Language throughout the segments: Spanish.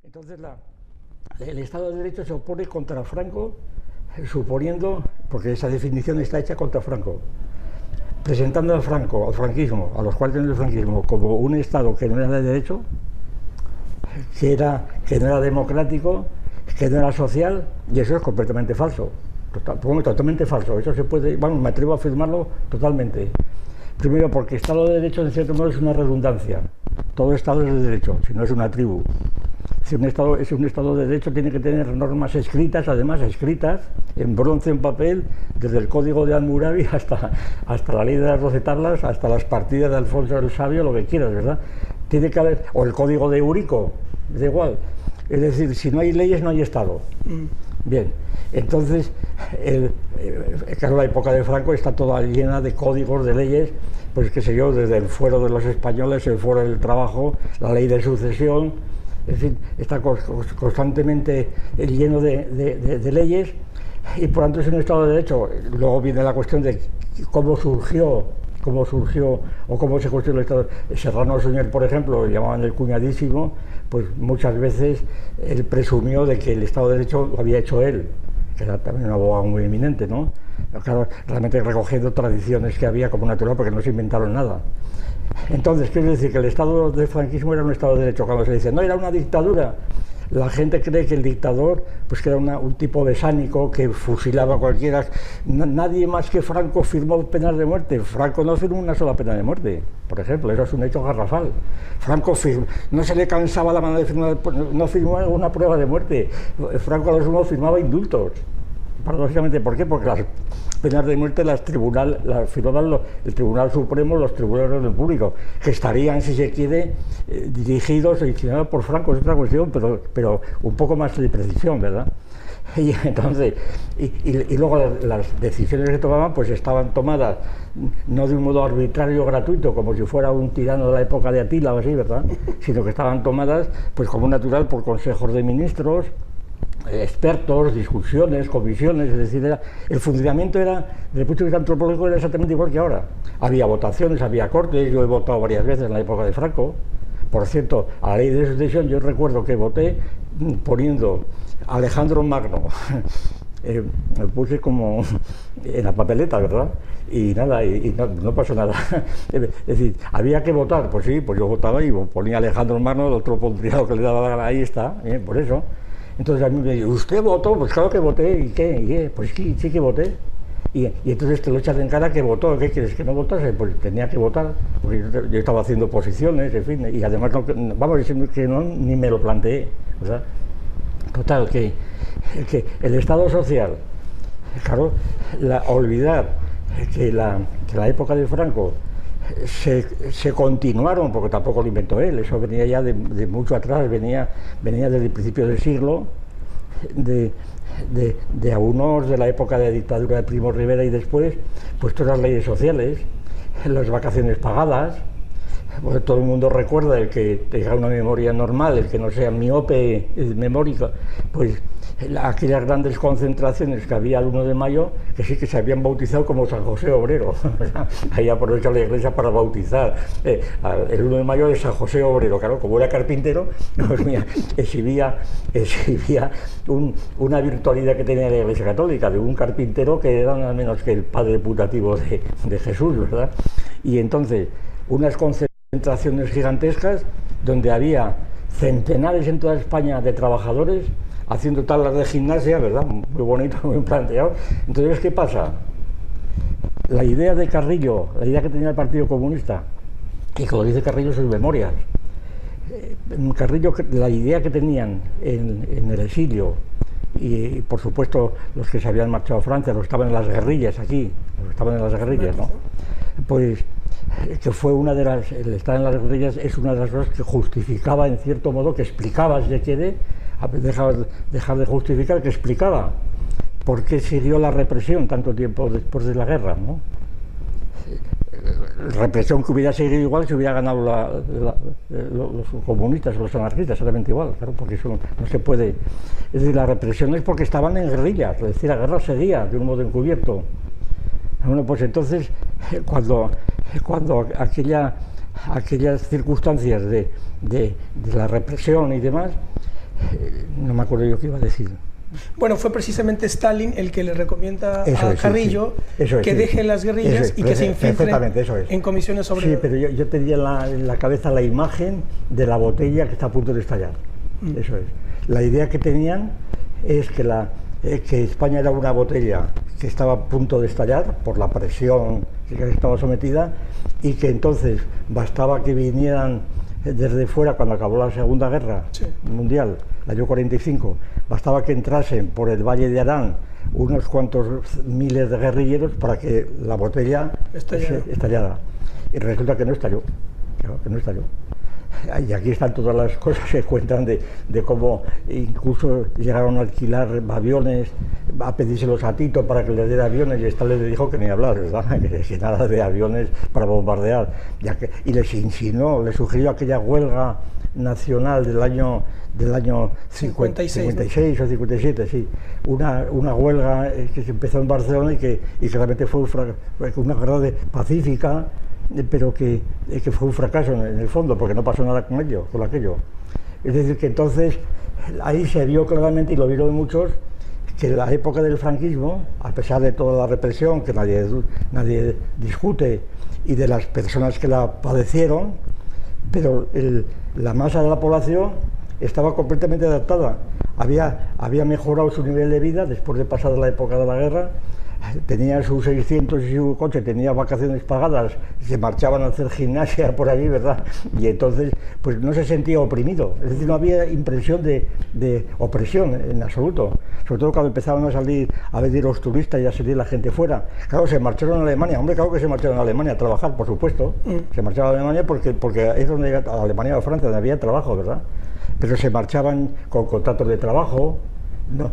Entonces el Estado de Derecho se opone contra Franco, suponiendo, porque esa definición está hecha contra Franco, presentando al franquismo, a los cuarteles del franquismo, como un Estado que no era de derecho, que no era democrático, que no era social, y eso es completamente falso, totalmente falso. Eso se puede, bueno, me atrevo a afirmarlo totalmente. Primero, porque Estado de Derecho, en cierto modo, es una redundancia. Todo Estado es de derecho, si no es una tribu. Si un Estado de Derecho tiene que tener normas escritas, además escritas, en bronce, en papel, desde el Código de Hammurabi hasta la Ley de las 12 Tablas, hasta las partidas de Alfonso el Sabio, lo que quieras, ¿verdad? Tiene que haber, o el Código de Eurico, da igual. Es decir, si no hay leyes, no hay Estado. Bien, entonces, claro, la época de Franco está toda llena de códigos, de leyes, pues qué sé yo, desde el fuero de los españoles, el fuero del trabajo, la ley de sucesión, en fin, está constantemente lleno de leyes, y por tanto es un Estado de Derecho. Luego viene la cuestión de cómo surgió o cómo se construyó el Estado. Serrano Suñer, por ejemplo, lo llamaban el cuñadísimo, pues muchas veces él presumió de que el Estado de Derecho lo había hecho él, que era también un abogado muy eminente, ¿no? Claro, realmente recogiendo tradiciones que había como natural, porque no se inventaron nada. Entonces, quiero decir que el Estado del franquismo era un Estado de Derecho. Cuando se dice, no, era una dictadura, la gente cree que el dictador, pues que era un tipo de sánico que fusilaba a cualquiera. Nadie más que Franco firmó penas de muerte. Franco no firmó una sola pena de muerte, por ejemplo, eso es un hecho garrafal. Franco no se le cansaba la mano de firmar, no firmó una prueba de muerte. Franco a lo sumo firmaba indultos. Paradójicamente, ¿por qué? Porque las penas de muerte las firmaban el Tribunal Supremo, los tribunales del público, que estarían, si se quiere, dirigidos o dictados por Franco, es otra cuestión, pero un poco más de precisión, ¿verdad? Y entonces, y luego las decisiones que tomaban, pues estaban tomadas no de un modo arbitrario gratuito, como si fuera un tirano de la época de Atila o así, ¿verdad? Sino que estaban tomadas, pues como natural, por consejos de ministros, expertos, discusiones, comisiones. Es decir, el funcionamiento era, desde el punto de vista antropológico, era exactamente igual que ahora. Había votaciones, había cortes. Yo he votado varias veces en la época de Franco. Por cierto, a la ley de sucesión yo recuerdo que voté poniendo Alejandro Magno. Me puse como en la papeleta, ¿verdad? Y nada, y no pasó nada. Es decir, había que votar, pues sí, pues yo votaba y ponía Alejandro Magno, el otro pondría lo que le daba la gana, ahí está, por eso. Entonces a mí me dice, ¿usted votó? Pues claro que voté. ¿Y qué? Pues sí que voté. Y entonces te lo echas en cara que votó. ¿Qué quieres? ¿Que no votase? Pues tenía que votar, porque yo estaba haciendo oposiciones, en fin, y además, vamos a decir que no, ni me lo planteé, ¿verdad? Total, que el Estado social, claro, olvidar que la época de Franco se continuaron, porque tampoco lo inventó él, eso venía ya de mucho atrás, venía desde el principio del siglo, de algunos de la época de dictadura de Primo de Rivera y después, pues todas las leyes sociales, las vacaciones pagadas. Bueno, todo el mundo recuerda, el que tenga una memoria normal, el que no sea miope memórica, pues aquellas grandes concentraciones que había el 1 de mayo, que sí que se habían bautizado como San José Obrero. Ahí aprovechó la iglesia para bautizar el 1 de mayo de San José Obrero. Claro, como era carpintero, pues mira, exhibía una virtualidad que tenía la iglesia católica, de un carpintero que era nada menos que el padre putativo de Jesús, ¿verdad? Y entonces, unas concentraciones gigantescas donde había centenares en toda España de trabajadores haciendo tablas de gimnasia, ¿verdad? Muy bonito, muy planteado. Entonces, ¿qué pasa? La idea de Carrillo, la idea que tenía el Partido Comunista, y como dice Carrillo en sus memorias, Carrillo, la idea que tenían en el exilio, y por supuesto los que se habían marchado a Francia, los que estaban en las guerrillas aquí, ¿no? Pues que fue el estar en las guerrillas es una de las cosas que justificaba, en cierto modo, que explicaba, si se quiere, dejar de justificar, que explicaba por qué siguió la represión tanto tiempo después de la guerra, ¿no? Represión que hubiera seguido igual si hubiera ganado los comunistas o los anarquistas, exactamente igual, claro, porque eso no se puede. Es decir, la represión es porque estaban en guerrillas, es decir, la guerra seguía de un modo encubierto. Bueno, pues entonces, cuando aquellas circunstancias de la represión y demás, No me acuerdo yo qué iba a decir. Bueno, fue precisamente Stalin el que le recomienda a Carrillo que deje las guerrillas y que se infiltre en comisiones obreras. Sí, pero yo tenía en la cabeza la imagen de la botella que está a punto de estallar. Eso es. La idea que tenían es que España era una botella que estaba a punto de estallar por la presión que estaba sometida, y que entonces bastaba que vinieran desde fuera cuando acabó la Segunda Guerra Mundial, el año 45, bastaba que entrasen por el Valle de Arán unos cuantos miles de guerrilleros para que la botella estallara. Y resulta que no estalló, que no estalló. Y aquí están todas las cosas que cuentan de cómo incluso llegaron a alquilar aviones, a pedírselos a Tito para que les diera aviones, y Stalin le dijo que ni hablar, ¿verdad? Que nada de aviones para bombardear. Y les insinuó, les sugirió aquella huelga nacional del año 56 o 57, sí, una huelga que se empezó en Barcelona y que realmente fue una guerra pacífica, pero que fue un fracaso en el fondo, porque no pasó nada con aquello. Es decir, que entonces ahí se vio claramente, y lo vieron muchos, que la época del franquismo, a pesar de toda la represión que nadie discute, y de las personas que la padecieron, pero la masa de la población estaba completamente adaptada. Había mejorado su nivel de vida después de pasar la época de la guerra. Tenía sus 600 y su coche, tenía vacaciones pagadas, se marchaban a hacer gimnasia por allí, ¿verdad? Y entonces, pues no se sentía oprimido, es decir, no había impresión de opresión en absoluto, sobre todo cuando empezaban a venir los turistas y a salir la gente fuera. Claro, se marcharon a Alemania, hombre, claro que se marcharon a Alemania a trabajar, por supuesto, se marcharon a Alemania porque es donde, a Alemania o Francia, donde había trabajo, ¿verdad? Pero se marchaban con contratos de trabajo. No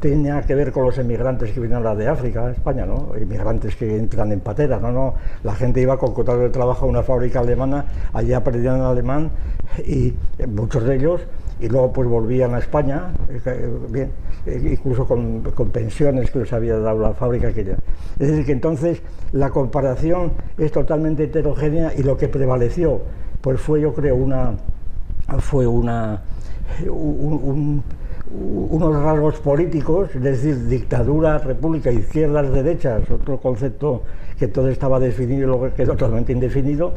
tenía nada que ver con los emigrantes que vienen ahora de África, España, ¿no? Inmigrantes que entran en pateras, no. La gente iba con contrato de trabajo a una fábrica alemana, allí aprendían alemán, y muchos de ellos, y luego pues volvían a España, bien, incluso con pensiones que les había dado la fábrica aquella. Es decir, que entonces la comparación es totalmente heterogénea, y lo que prevaleció pues fue, yo creo, unos rasgos políticos, es decir, dictadura, república, izquierdas, derechas, otro concepto que todo estaba definido y luego quedó totalmente indefinido,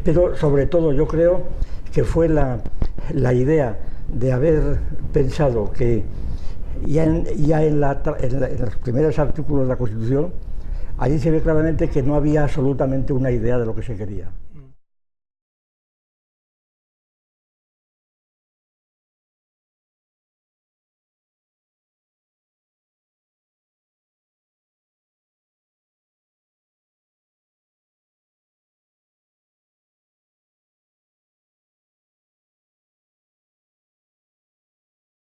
pero sobre todo yo creo que fue la idea de haber pensado que ya en los primeros artículos de la Constitución, allí se ve claramente que no había absolutamente una idea de lo que se quería.